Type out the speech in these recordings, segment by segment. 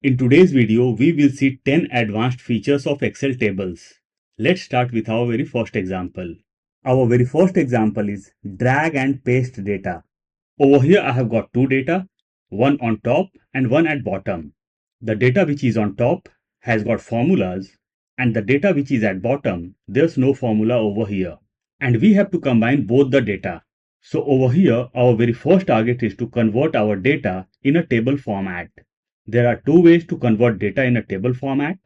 In today's video, we will see 10 advanced features of Excel tables. Let's start with our very first example. Our very first example is drag and paste data. Over here, I have got two data, one on top and one at bottom. The data which is on top has got formulas, and the data which is at bottom, there's no formula over here. And we have to combine both the data. So over here, our very first target is to convert our data in a table format. There are two ways to convert data in a table format.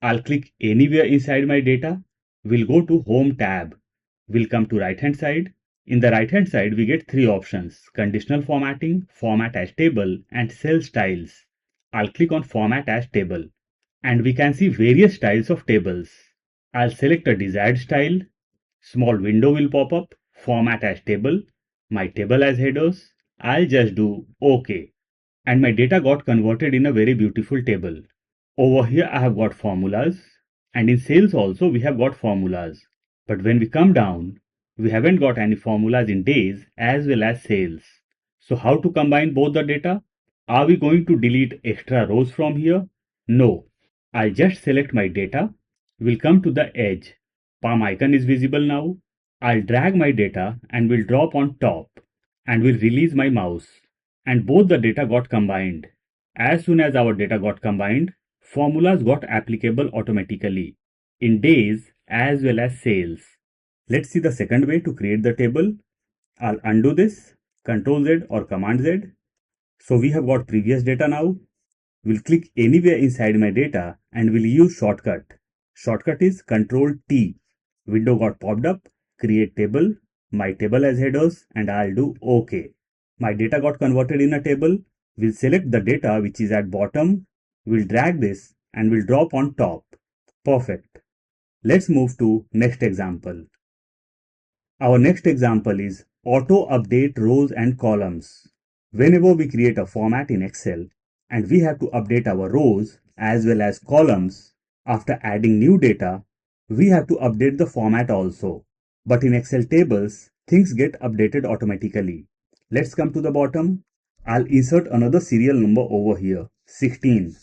I'll click anywhere inside my data. We'll go to Home tab. We'll come to right hand side. In the right hand side, we get three options: conditional formatting, format as table, and cell styles. I'll click on format as table. And we can see various styles of tables. I'll select a desired style. Small window will pop up. Format as table. My table as headers. I'll just do OK. And my data got converted in a very beautiful table. Over here I have got formulas, and in sales also we have got formulas. But when we come down, we haven't got any formulas in days as well as sales. So how to combine both the data? Are we going to delete extra rows from here? No. I'll just select my data. We'll come to the edge. Palm icon is visible now. I'll drag my data and will drop on top and will release my mouse. And both the data got combined. As soon as our data got combined, formulas got applicable automatically in days as well as sales. Let's see the second way to create the table. I'll undo this, Ctrl Z or Command Z. So we have got previous data now. We'll click anywhere inside my data and we'll use shortcut. Shortcut is Ctrl T. Window got popped up, create table, my table as headers, and I'll do OK. My data got converted in a table. We'll select the data which is at bottom. We'll drag this and we'll drop on top. Perfect. Let's move to next example. Our next example is auto update rows and columns. Whenever we create a format in Excel and we have to update our rows as well as columns, after adding new data, we have to update the format also. But in Excel tables, things get updated automatically. Let's come to the bottom. I'll insert another serial number over here, 16.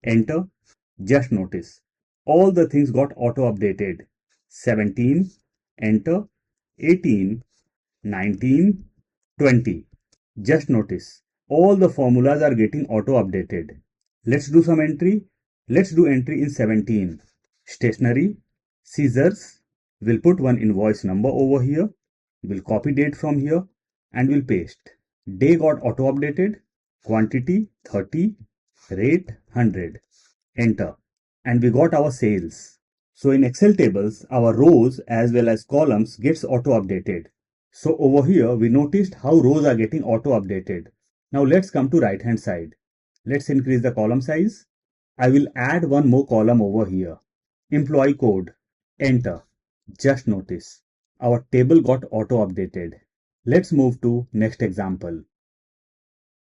Enter. Just notice, all the things got auto updated. 17. Enter. 18, 19, 20. Just notice, all the formulas are getting auto updated. Let's do some entry. Let's do entry in 17. Stationery, scissors. We'll put one invoice number over here. We'll copy date from here and we'll paste. Day got auto updated. Quantity 30. Rate 100. Enter. And we got our sales. So in Excel tables, our rows as well as columns gets auto updated. So over here, we noticed how rows are getting auto updated. Now let's come to right hand side. Let's increase the column size. I will add one more column over here. Employee code. Enter. Just notice, our table got auto updated. Let's move to next example.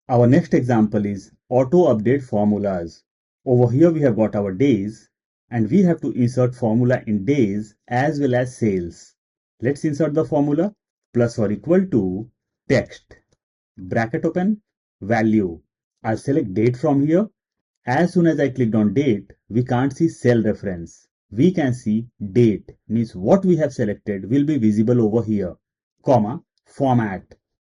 Our next example is auto update formulas. Over here we have got our days and we have to insert formula in days as well as sales. Let's insert the formula. Plus or equal to text, bracket open, value. I'll select date from here. As soon as I clicked on date, we can't see cell reference. We can see date, means what we have selected will be visible over here. Comma, format.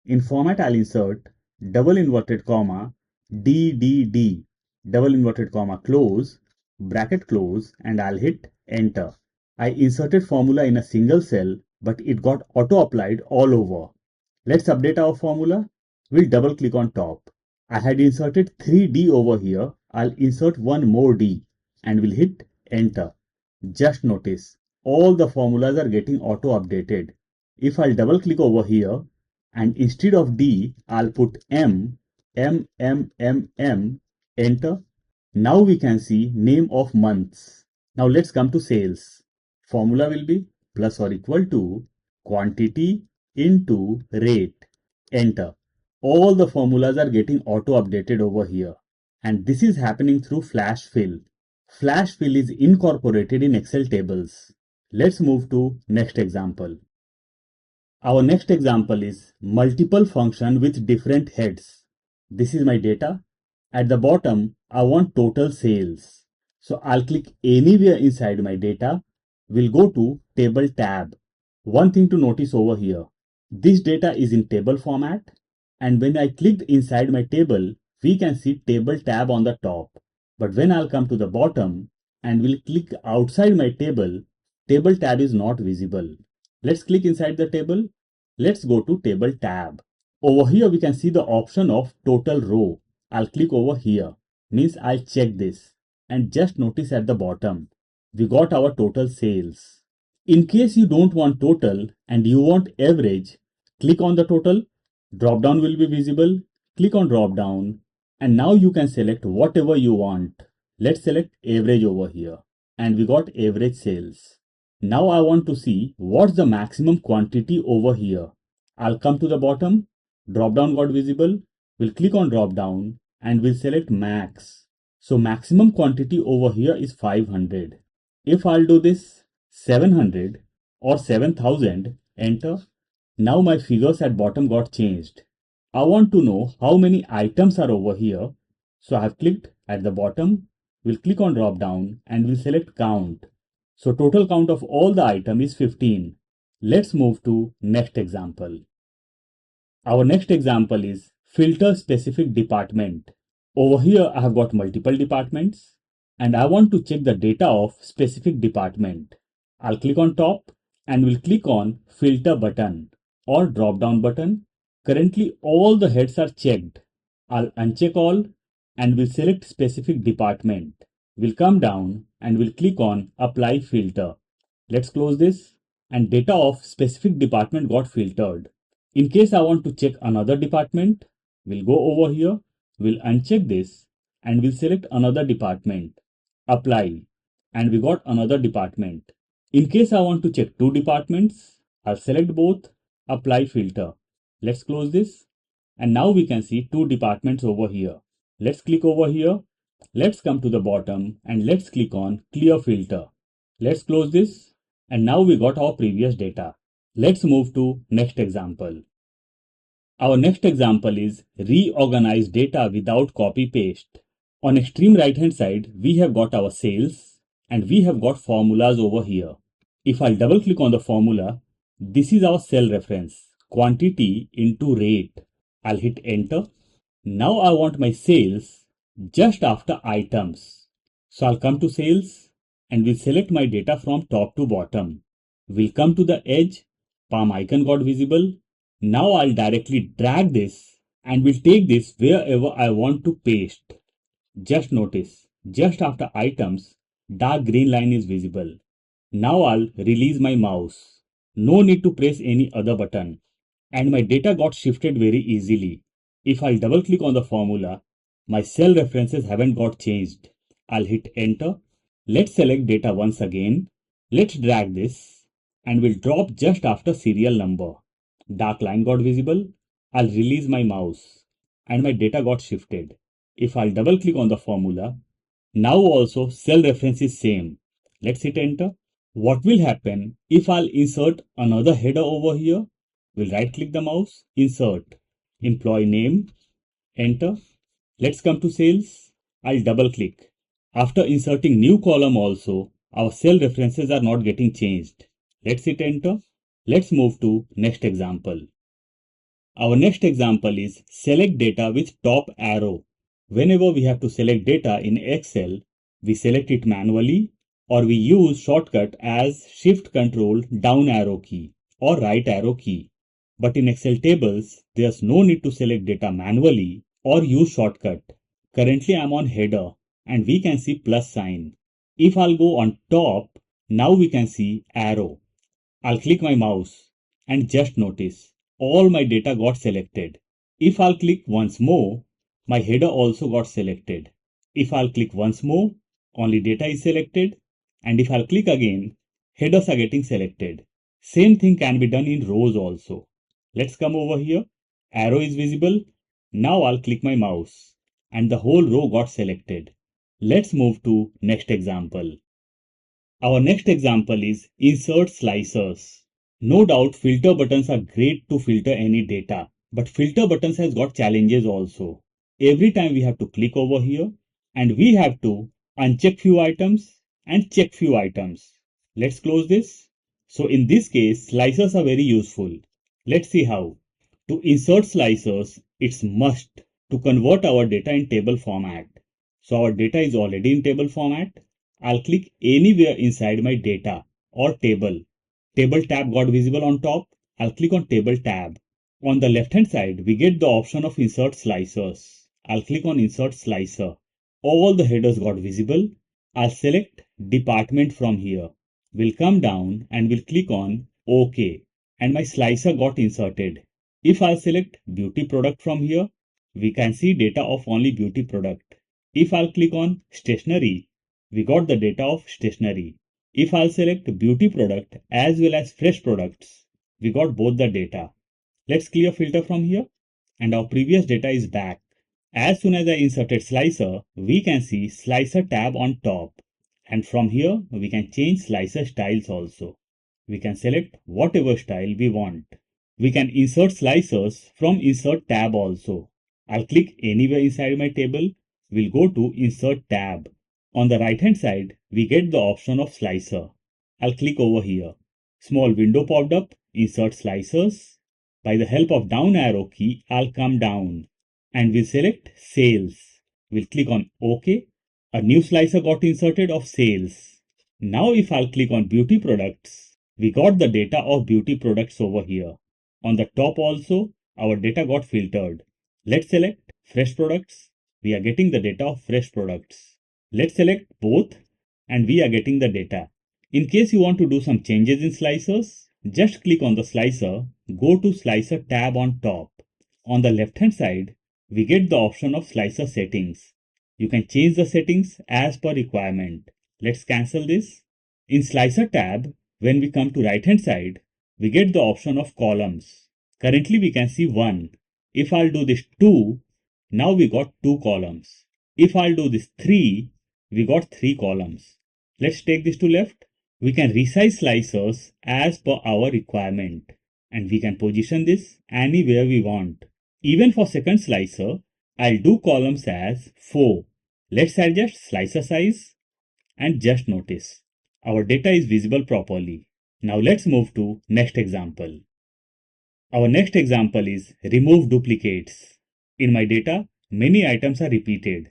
In format, I'll insert double inverted comma, DDD, double inverted comma, close, bracket close, and I'll hit enter. I inserted formula in a single cell, but it got auto applied all over. Let's update our formula. We'll double click on top. I had inserted 3D over here. I'll insert one more D and we'll hit enter. Just notice, all the formulas are getting auto updated. If I'll double click over here and instead of D, I'll put M, enter. Now we can see name of months. Now let's come to sales. Formula will be plus or equal to quantity into rate. Enter. All the formulas are getting auto updated over here. And this is happening through flash fill. Flash fill is incorporated in Excel tables. Let's move to next example. Our next example is multiple function with different heads. This is my data. At the bottom, I want total sales. So I'll click anywhere inside my data. We'll go to table tab. One thing to notice over here, this data is in table format, and when I clicked inside my table, we can see table tab on the top. But when I'll come to the bottom and will click outside my table, table tab is not visible. Let's click inside the table. Let's go to table tab. Over here we can see the option of total row. I'll click over here, means I'll check this, and just notice at the bottom we got our total sales. In case you don't want total and you want average, click on the total, drop down will be visible, click on drop down, and now you can select whatever you want. Let's select average over here, and we got average sales. Now I want to see what's the maximum quantity over here. I'll come to the bottom, drop down got visible, we'll click on drop down and we'll select max. So maximum quantity over here is 500. If I'll do this 700 or 7000, enter. Now my figures at bottom got changed. I want to know how many items are over here. So I have clicked at the bottom. We'll click on drop down and we'll select count. So total count of all the item is 15. Let's move to next example. Our next example is filter specific department. Over here I have got multiple departments and I want to check the data of specific department. I'll click on top and will click on filter button or drop down button. Currently all the heads are checked. I'll uncheck all and will select specific department. We'll come down and we'll click on apply filter. Let's close this, and data of specific department got filtered. In case I want to check another department, we'll go over here, we'll uncheck this and we'll select another department, apply, and we got another department. In case I want to check two departments, I'll select both, apply filter. Let's close this, and now we can see two departments over here. Let's click over here. Let's come to the bottom and let's click on clear filter. Let's close this, and now we got our previous data. Let's move to next example. Our next example is reorganize data without copy paste. On extreme right hand side, we have got our sales and we have got formulas over here. If I double click on the formula, this is our cell reference, quantity into rate. I'll hit enter. Now I want my sales just after items. So I'll come to sales and will select my data from top to bottom. We'll come to the edge, palm icon got visible. Now I'll directly drag this and will take this wherever I want to paste. Just notice, just after items, dark green line is visible. Now I'll release my mouse. No need to press any other button. And my data got shifted very easily. If I double click on the formula, my cell references haven't got changed. I'll hit enter. Let's select data once again. Let's drag this and we'll drop just after serial number. Dark line got visible. I'll release my mouse and my data got shifted. If I'll double click on the formula, now also cell reference is same. Let's hit enter. What will happen if I'll insert another header over here? We'll right click the mouse, insert, employee name, enter. Let's come to sales. I'll double click. After inserting new column also, our cell references are not getting changed. Let's hit enter. Let's move to next example. Our next example is select data with top arrow. Whenever we have to select data in Excel, we select it manually or we use shortcut as Shift Control down arrow key or right arrow key. But in Excel tables, there's no need to select data manually or use shortcut. Currently I'm on header and we can see plus sign. If I'll go on top, now we can see arrow. I'll click my mouse and just notice all my data got selected. If I'll click once more, my header also got selected. If I'll click once more, only data is selected, and if I'll click again, headers are getting selected. Same thing can be done in rows also. Let's come over here. Arrow is visible. Now I'll click my mouse and the whole row got selected. Let's move to next example. Our next example is insert slicers. No doubt filter buttons are great to filter any data, but filter buttons has got challenges also. Every time we have to click over here, And we have to uncheck few items and check few items. Let's close this. So in this case, slicers are very useful. Let's see how. To insert slicers, it's must to convert our data in table format. So our data is already in table format. I'll click anywhere inside my data or table. Table tab got visible on top. I'll click on table tab. On the left hand side, we get the option of insert slicers. I'll click on insert slicer. All the headers got visible. I'll select department from here. We'll come down and we'll click on OK. And my slicer got inserted. If I'll select beauty product from here, we can see data of only beauty product. If I'll click on stationery, we got the data of stationery. If I'll select beauty product as well as fresh products, we got both the data. Let's clear filter from here and our previous data is back. As soon as I inserted slicer, we can see slicer tab on top. And from here, we can change slicer styles also. We can select whatever style we want. We can insert slicers from insert tab also. I'll click anywhere inside my table. We'll go to insert tab. On the right hand side, we get the option of slicer. I'll click over here. Small window popped up, insert slicers. By the help of down arrow key, I'll come down and we'll select sales. We'll click on OK. A new slicer got inserted of sales. Now if I'll click on beauty products, we got the data of beauty products over here. On the top also, our data got filtered. Let's select fresh products. We are getting the data of fresh products. Let's select both and we are getting the data. In case you want to do some changes in slicers, just click on the slicer, go to slicer tab on top. On the left hand side, we get the option of slicer settings. You can change the settings as per requirement. Let's cancel this. In slicer tab, when we come to right hand side, we get the option of columns. Currently we can see 1. If I'll do this 2, now we got 2 columns. If I'll do this 3, we got 3 columns. Let's take this to left. We can resize slicers as per our requirement and we can position this anywhere we want. Even for second slicer, I'll do columns as 4. Let's adjust slicer size and just notice our data is visible properly. Now let's move to next example. Our next example is remove duplicates. In my data, many items are repeated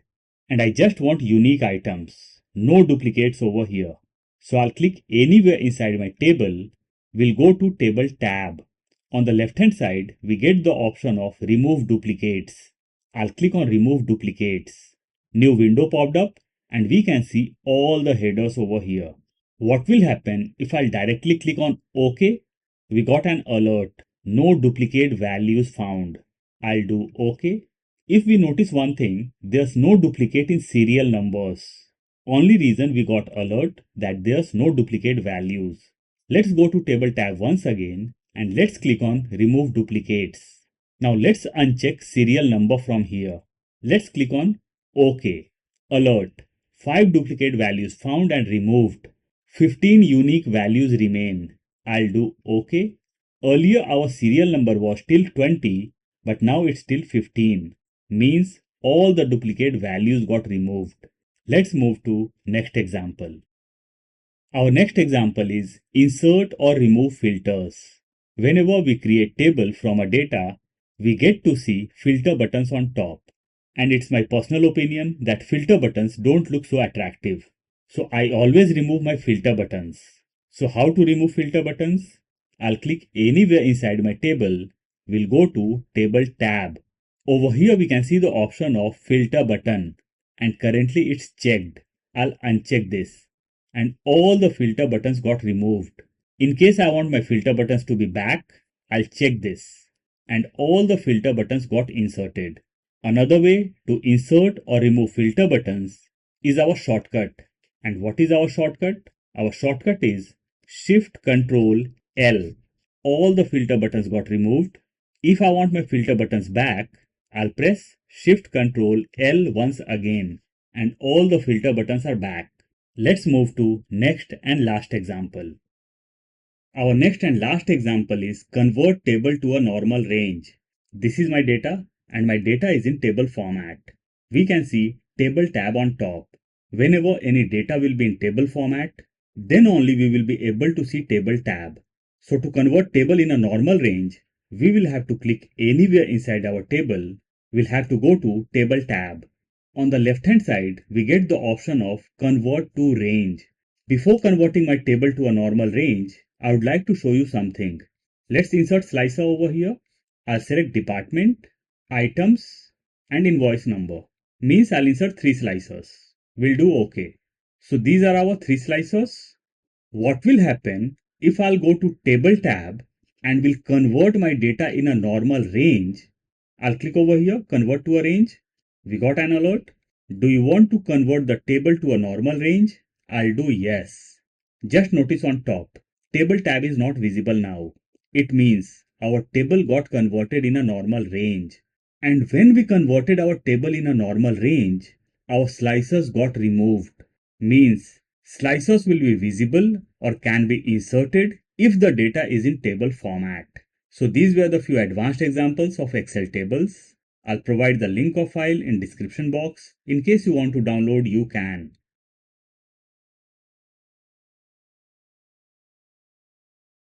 and I just want unique items. No duplicates over here. So I'll click anywhere inside my table. We'll go to table tab. On the left hand side, we get the option of remove duplicates. I'll click on remove duplicates. New window popped up and we can see all the headers over here. What will happen if I'll directly click on OK? We got an alert. No duplicate values found. I'll do OK. If we notice one thing, there's no duplicate in serial numbers. Only reason we got alert that there's no duplicate values. Let's go to table tab once again and let's click on remove duplicates. Now let's uncheck serial number from here. Let's click on OK. Alert. 5 duplicate values found and removed. 15 unique values remain. I'll do OK. Earlier our serial number was still 20, but now it's still 15. Means all the duplicate values got removed. Let's move to next example. Our next example is insert or remove filters. Whenever we create table from a data, we get to see filter buttons on top. And it's my personal opinion that filter buttons don't look so attractive. So I always remove my filter buttons. So how to remove filter buttons? I'll click anywhere inside my table. We'll go to table tab. Over here we can see the option of filter button and currently it's checked. I'll uncheck this and all the filter buttons got removed. In case I want my filter buttons to be back, I'll check this and all the filter buttons got inserted. Another way to insert or remove filter buttons is our shortcut. And what is our shortcut? Our shortcut is Shift Control L. All the filter buttons got removed. If I want my filter buttons back, I'll press Shift Control L once again and all the filter buttons are back. Let's move to next and last example. Our next and last example is convert table to a normal range. This is my data and my data is in table format. We can see table tab on top. Whenever any data will be in table format, then only we will be able to see table tab. So to convert table in a normal range, we will have to click anywhere inside our table. We'll have to go to table tab. On the left hand side, we get the option of convert to range. Before converting my table to a normal range, I would like to show you something. Let's insert slicer over here. I'll select department, items, and invoice number. Means I'll insert 3 slicers. We'll do OK. So these are our 3 slicers. What will happen if I'll go to table tab and will convert my data in a normal range? I'll click over here, convert to a range. We got an alert. Do you want to convert the table to a normal range? I'll do yes. Just notice on top, table tab is not visible now. It means our table got converted in a normal range. And when we converted our table in a normal range, our slicers got removed. Means slicers will be visible or can be inserted if the data is in table format. So these were the few advanced examples of Excel tables. I'll provide the link of file in description box. In case you want to download, you can.